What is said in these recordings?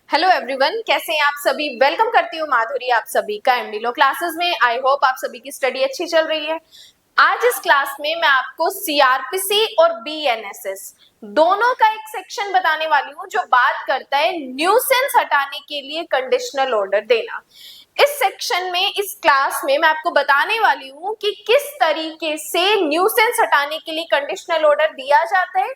Hello everyone, कैसे हैं आप सभी। वेलकम करती हूँ माधुरी आप सभी का एमडी लो क्लासेस में। आई होप आप सभी की स्टडी अच्छी चल रही है। आज इस क्लास में मैं आपको सीआरपीसी और बीएनएसएस दोनों का एक सेक्शन बताने वाली हूँ जो बात करता है न्यूसेंस हटाने के लिए कंडीशनल ऑर्डर देना। इस सेक्शन में, इस क्लास में मैं आपको बताने वाली हूँ कि किस तरीके से न्यूसेंस हटाने के लिए कंडीशनल ऑर्डर दिया जाता है,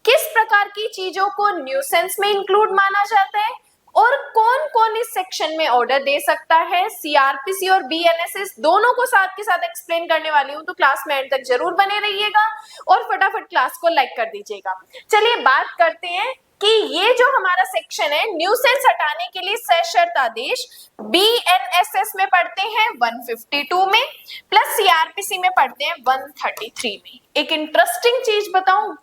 किस प्रकार की चीजों को न्यूसेंस में इंक्लूड माना जाता है और कौन कौन इस सेक्शन में ऑर्डर दे सकता है। सीआरपीसी और बीएनएसएस दोनों को साथ के साथ एक्सप्लेन करने वाली हूँ, तो क्लास में एंड तक जरूर बने रहिएगा और फटाफट क्लास को लाइक कर दीजिएगा। चलिए बात करते हैं कि ये जो हमारा सेक्शन है न्यूसेंस हटाने के लिए सशर्त आदेश बीएनएसएस में पढ़ते हैं 152 में, प्लस सीआरपीसी में पढ़ते हैं 133 में। एक इंटरेस्टिंग चीज बताऊं,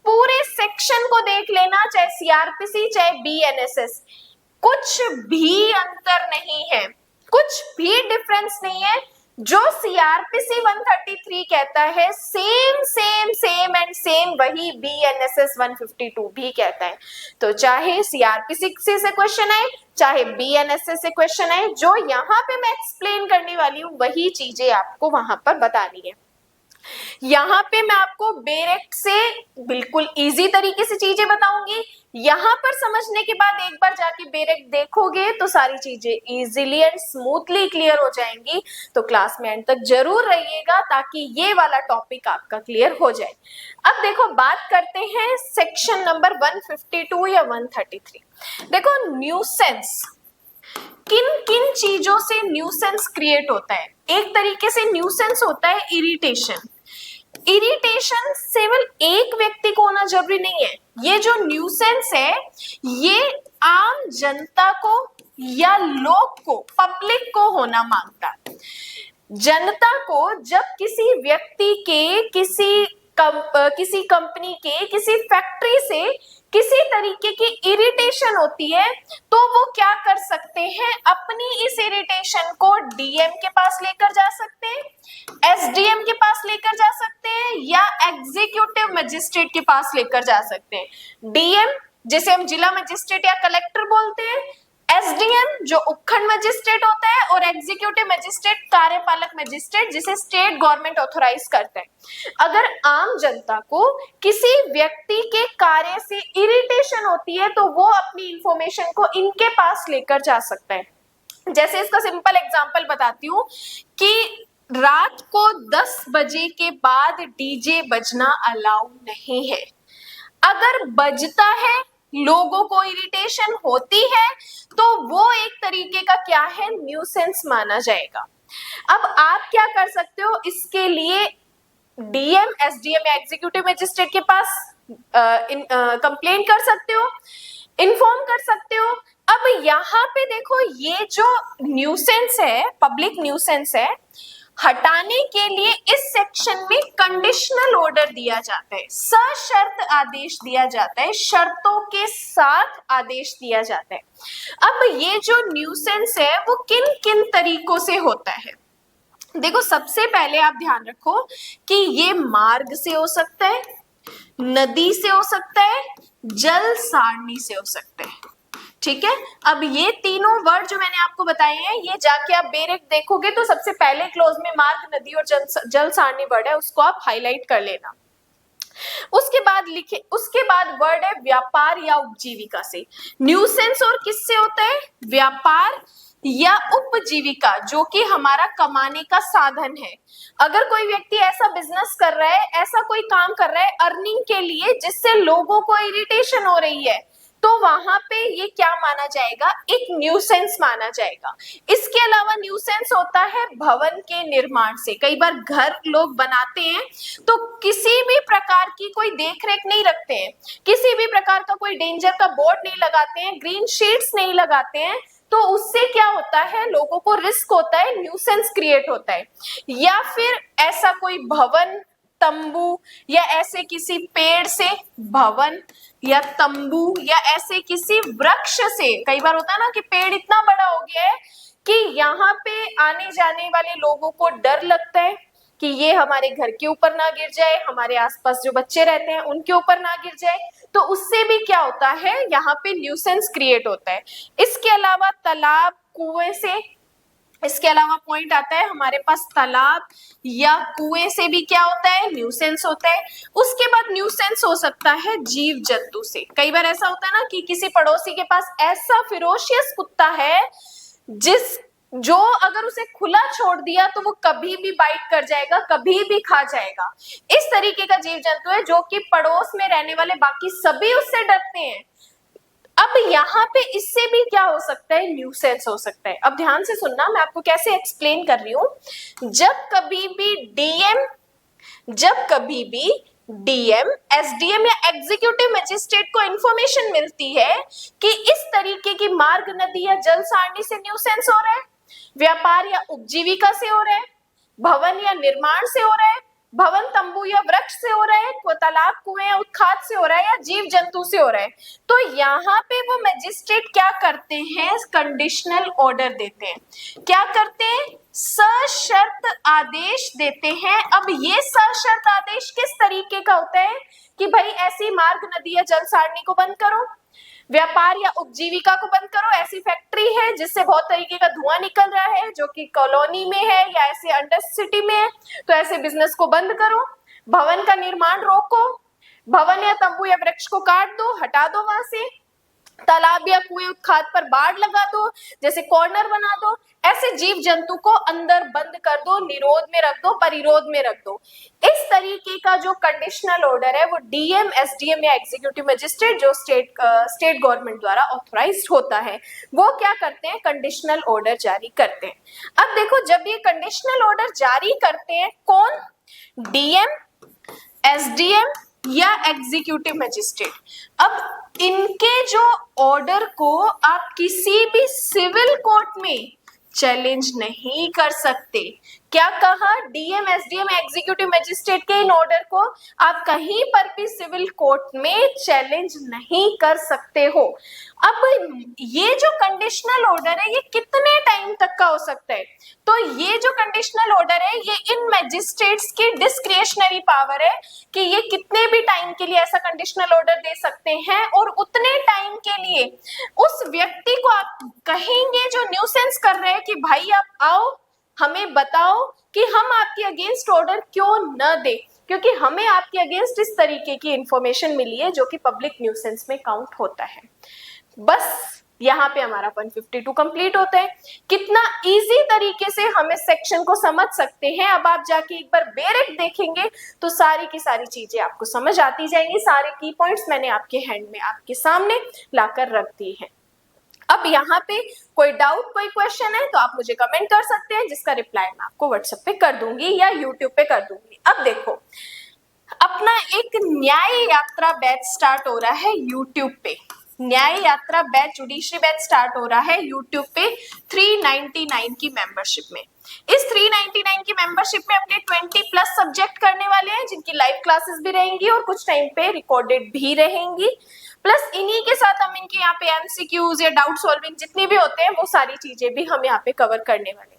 पूरे सेक्शन को देख लेना, चाहे सीआरपीसी चाहे बीएनएसएस, कुछ भी अंतर नहीं है, कुछ भी डिफरेंस नहीं है। जो सीआरपीसी 133 कहता है same same same and same वही बीएनएसएस 152 भी कहता है। तो चाहे सीआरपीसी से क्वेश्चन आए चाहे बीएनएसएस से क्वेश्चन आए, जो यहाँ पे मैं एक्सप्लेन करने वाली हूँ वही चीजें आपको वहां पर बतानी है। यहाँ पे मैं आपको डायरेक्ट से बिल्कुल इजी तरीके से चीजें बताऊंगी। यहाँ पर समझने के बाद एक बार जाके डायरेक्ट देखोगे तो सारी चीजें इजीली एंड स्मूथली क्लियर हो जाएंगी। तो क्लास में एंड तक जरूर रहिएगा ताकि ये वाला टॉपिक आपका क्लियर हो जाए। अब देखो, बात करते हैं सेक्शन नंबर 152 या 133। देखो, न्यूसेंस, किन किन चीजों से न्यूसेंस क्रिएट होता है। एक तरीके से न्यूसेंस होता है इरिटेशन। इरिटेशन केवल एक व्यक्ति को होना जरूरी नहीं है। ये जो न्यूसेंस है ये आम जनता को या लोग को, पब्लिक को होना मांगता है। जनता को जब किसी व्यक्ति के, किसी कंपनी के, किसी फैक्ट्री से किसी तरीके की इरिटेशन होती है तो वो क्या कर सकते हैं, अपनी इस इरिटेशन को डीएम के पास लेकर जा सकते हैं, एसडीएम के पास लेकर जा सकते हैं या एग्जीक्यूटिव मजिस्ट्रेट के पास लेकर जा सकते हैं। डीएम जिसे हम जिला मजिस्ट्रेट या कलेक्टर बोलते हैं, एसडीएम जो उपखंड मजिस्ट्रेट होता है और एग्जीक्यूटिव मजिस्ट्रेट कार्यपालक मजिस्ट्रेट जिसे स्टेट गवर्नमेंट ऑथोराइज करता है। अगर आम जनता को किसी व्यक्ति के कार्य से इरिटेशन होती है तो वो अपनी इंफॉर्मेशन को इनके पास लेकर जा सकता है। जैसे इसका सिंपल एग्जांपल बताती हूँ कि रात को 10 बजे के बाद डीजे बजना अलाउ नहीं है। अगर बजता है, लोगों को इरिटेशन होती है, तो वो एक तरीके का क्या है, न्यूसेंस माना जाएगा। अब आप क्या कर सकते हो, इसके लिए डीएम, एसडीएम या एग्जीक्यूटिव मजिस्ट्रेट के पास कंप्लेन कर सकते हो, इन्फॉर्म कर सकते हो। अब यहाँ पे देखो, ये जो न्यूसेंस है, पब्लिक न्यूसेंस है, हटाने के लिए इस सेक्शन में कंडीशनल ऑर्डर दिया जाता है, सशर्त आदेश दिया जाता है, शर्तों के साथ आदेश दिया जाता है। अब ये जो न्यूसेंस है वो किन किन तरीकों से होता है। देखो, सबसे पहले आप ध्यान रखो कि ये मार्ग से हो सकता है, नदी से हो सकता है, जल सारणी से हो सकता है। ठीक है, अब ये तीनों वर्ड जो मैंने आपको बताए हैं, ये जाके आप डायरेक्ट देखोगे तो सबसे पहले क्लोज में मार्ग, नदी और जल सारणी वर्ड है, उसको आप हाईलाइट कर लेना। उसके बाद वर्ड है व्यापार या उपजीविका से। न्यूसेंस और किससे होता है, व्यापार या उपजीविका, जो कि हमारा कमाने का साधन है। अगर कोई व्यक्ति ऐसा बिजनेस कर रहा है, ऐसा कोई काम कर रहा है अर्निंग के लिए जिससे लोगों को इरिटेशन हो रही है, तो वहां पे ये क्या माना जाएगा, एक न्यूसेंस माना जाएगा। इसके अलावा न्यूसेंस होता है भवन के निर्माण से। कई बार घर लोग बनाते हैं तो किसी भी प्रकार की कोई देखरेख नहीं रखते हैं, किसी भी प्रकार का कोई डेंजर का बोर्ड नहीं लगाते हैं, ग्रीन शीट्स नहीं लगाते हैं, तो उससे क्या होता है, लोगों को रिस्क होता है, न्यूसेंस क्रिएट होता है। या फिर ऐसा कोई भवन, तंबू या ऐसे किसी पेड़ से भवन या तंबू या ऐसे किसी वृक्ष से, कई बार होता है ना कि पेड़ इतना बड़ा हो गया है कि यहाँ पे आने जाने वाले लोगों को डर लगता है कि ये हमारे घर के ऊपर ना गिर जाए, हमारे आसपास जो बच्चे रहते हैं उनके ऊपर ना गिर जाए, तो उससे भी क्या होता है, यहाँ पे न्यूसेंस क्रिएट होता है। इसके अलावा तालाब, कुएं से, इसके अलावा पॉइंट आता है हमारे पास तालाब या कुएं से भी क्या होता है, न्यूसेंस होता है। उसके बाद न्यूसेंस हो सकता है जीव जंतु से। कई बार ऐसा होता है ना कि किसी पड़ोसी के पास ऐसा फिरोशियस कुत्ता है जो अगर उसे खुला छोड़ दिया तो वो कभी भी बाइट कर जाएगा, कभी भी खा जाएगा। इस तरीके का जीव जंतु है जो कि पड़ोस में रहने वाले बाकी सभी उससे डरते हैं। अब यहाँ पे इससे भी क्या हो सकता है, न्यूसेंस हो सकता है। अब ध्यान से सुनना, मैं आपको कैसे एक्सप्लेन कर रही हूं। जब कभी भी डीएम, एसडीएम या एग्जीक्यूटिव मजिस्ट्रेट को इंफॉर्मेशन मिलती है कि इस तरीके की मार्ग, नदी या जल सारणी से न्यूसेंस हो रहा है, व्यापार या उपजीविका से हो रहा है, भवन या निर्माण से हो रहा है, भवन, तंबू या वृक्ष से हो रहा है, तालाब, कुएं या उत्खात से हो रहा है, या जीव जंतु से हो रहा है, तो यहाँ पे वो मजिस्ट्रेट क्या करते हैं, कंडीशनल ऑर्डर देते हैं। क्या करते हैं, सशर्त आदेश देते हैं। अब ये सशर्त आदेश किस तरीके का होता है कि भाई ऐसी मार्ग, नदी या जल सारणी को बंद करो, व्यापार या उपजीविका को बंद करो, ऐसी फैक्ट्री है जिससे बहुत तरीके का धुआं निकल रहा है जो कि कॉलोनी में है या ऐसे अंडर सिटी में है, तो ऐसे बिजनेस को बंद करो, भवन का निर्माण रोको, भवन या तंबू या वृक्ष को काट दो, हटा दो वहां से, तालाब या कुएं, उत्खात पर बाड़ लगा दो, जैसे कॉर्नर बना दो, ऐसे जीव जंतु को अंदर बंद कर दो, निरोध में रख दो, परिरोध में रख दो। इस तरीके का जो कंडीशनल ऑर्डर है वो डीएम, एसडीएम या एग्जीक्यूटिव मजिस्ट्रेट जो स्टेट गवर्नमेंट द्वारा ऑथराइज्ड होता है, वो क्या करते हैं, कंडीशनल ऑर्डर जारी करते हैं। अब देखो, जब ये कंडीशनल ऑर्डर जारी करते हैं कौन, डीएम, एसडीएम या एग्जीक्यूटिव मजिस्ट्रेट, अब इनके जो ऑर्डर को आप किसी भी सिविल कोर्ट में चैलेंज नहीं कर सकते। क्या कहा, डीएम, एसडीएम, एग्जीक्यूटिव मजिस्ट्रेट के इन ऑर्डर को आप कहीं पर भी सिविल कोर्ट में चैलेंज नहीं कर सकते हो। अब ये जो कंडीशनल ऑर्डर है ये कितने टाइम तक का हो सकता है, तो ये जो कंडीशनल ऑर्डर है ये इन मजिस्ट्रेट्स की डिस्क्रिशनरी पावर है कि ये कितने भी टाइम के लिए ऐसा कंडीशनल ऑर्डर दे सकते हैं, और उतने टाइम के लिए उस व्यक्ति को आप कहेंगे जो न्यूसेंस कर रहे हैं कि भाई आप आओ, हमें बताओ कि हम आपके अगेंस्ट ऑर्डर क्यों न दे, क्योंकि हमें आपके अगेंस्ट इस तरीके की इंफॉर्मेशन मिली है जो कि पब्लिक न्यूसेंस में काउंट होता है। बस यहाँ पे हमारा 152 कंप्लीट होता है। कितना इजी तरीके से हम इस सेक्शन को समझ सकते हैं। अब आप जाके एक बार बेरेक्ट देखेंगे तो सारी की सारी चीजें आपको समझ आती जाएंगी। सारे की पॉइंट्स मैंने आपके हैंड में, आपके सामने लाकर रख दी है। अब यहाँ पे कोई डाउट, कोई क्वेश्चन है तो आप मुझे कमेंट कर सकते हैं, जिसका रिप्लाई मैं आपको व्हाट्सएप पे कर दूंगी या यूट्यूब पे कर दूंगी। अब देखो, अपना एक न्याय यात्रा बैच स्टार्ट हो रहा है यूट्यूब पे। न्याय यात्रा बैच, जुडिशरी बैच स्टार्ट हो रहा है यूट्यूब पे 399 की मेंबरशिप में। इस 399 की मेंबरशिप में अपने 20+ सब्जेक्ट करने वाले हैं, जिनकी लाइव क्लासेस भी रहेंगी और कुछ टाइम पे रिकॉर्डेड भी रहेंगी। प्लस इन्हीं के साथ हम इनके यहाँ पे एमसीक्यूज या डाउट सॉल्विंग जितनी भी होते हैं वो सारी चीजें भी हम यहाँ पे कवर करने वाले हैं।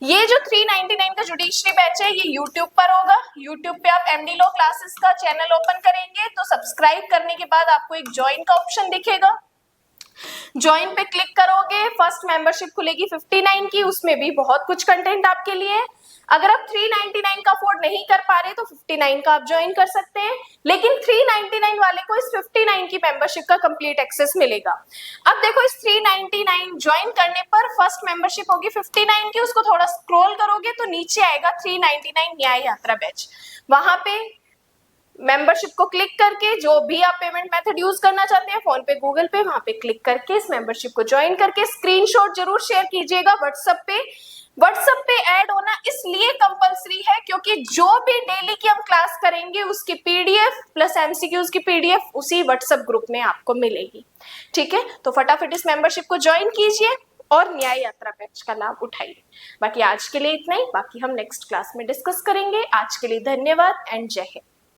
ये जो 399 का जुडिशरी बैच है ये यूट्यूब पर होगा। यूट्यूब पे आप एमडी लॉ क्लासेस का चैनल ओपन करेंगे तो सब्सक्राइब करने के बाद आपको एक ज्वाइन का ऑप्शन दिखेगा। ज्वाइन पे क्लिक करोगे, फर्स्ट मेंबरशिप खुलेगी 59 की, उसमें भी बहुत कुछ कंटेंट आपके लिए है। अगर आप 399 का अफोर्ड नहीं कर पा रहे तो 59 का आप ज्वाइन कर सकते हैं, लेकिन 399 वाले को इस 59 की मेंबरशिप का कंप्लीट एक्सेस मिलेगा। अब देखो, इस 399 ज्वाइन करने पर फर्स्ट मेंबरशिप होगी 59 की, उसको थोड़ा स्क्रॉल करोगे तो नीचे आएगा 399 न्याय यात्रा बैच। वहां पे मेंबरशिप को क्लिक करके जो भी आप पेमेंट मेथड यूज करना चाहते हैं, फोन पे, गूगल पे, वहां पे क्लिक करके इस मेंबरशिप को ज्वाइन करके स्क्रीनशॉट जरूर शेयर कीजिएगा व्हाट्सएप पे। व्हाट्सएप पे ऐड होना इसलिए कंपलसरी है क्योंकि जो भी डेली की हम क्लास करेंगे उसकी पीडीएफ प्लस एमसीक्यूज की पीडीएफ उसी व्हाट्सएप ग्रुप में आपको मिलेगी। ठीक है, तो फटाफट इस मेंबरशिप को ज्वाइन कीजिए और न्याय यात्रा बैच का लाभ उठाइए। बाकी आज के लिए इतना ही, बाकी हम नेक्स्ट क्लास में डिस्कस करेंगे। आज के लिए धन्यवाद एंड जय हिंद।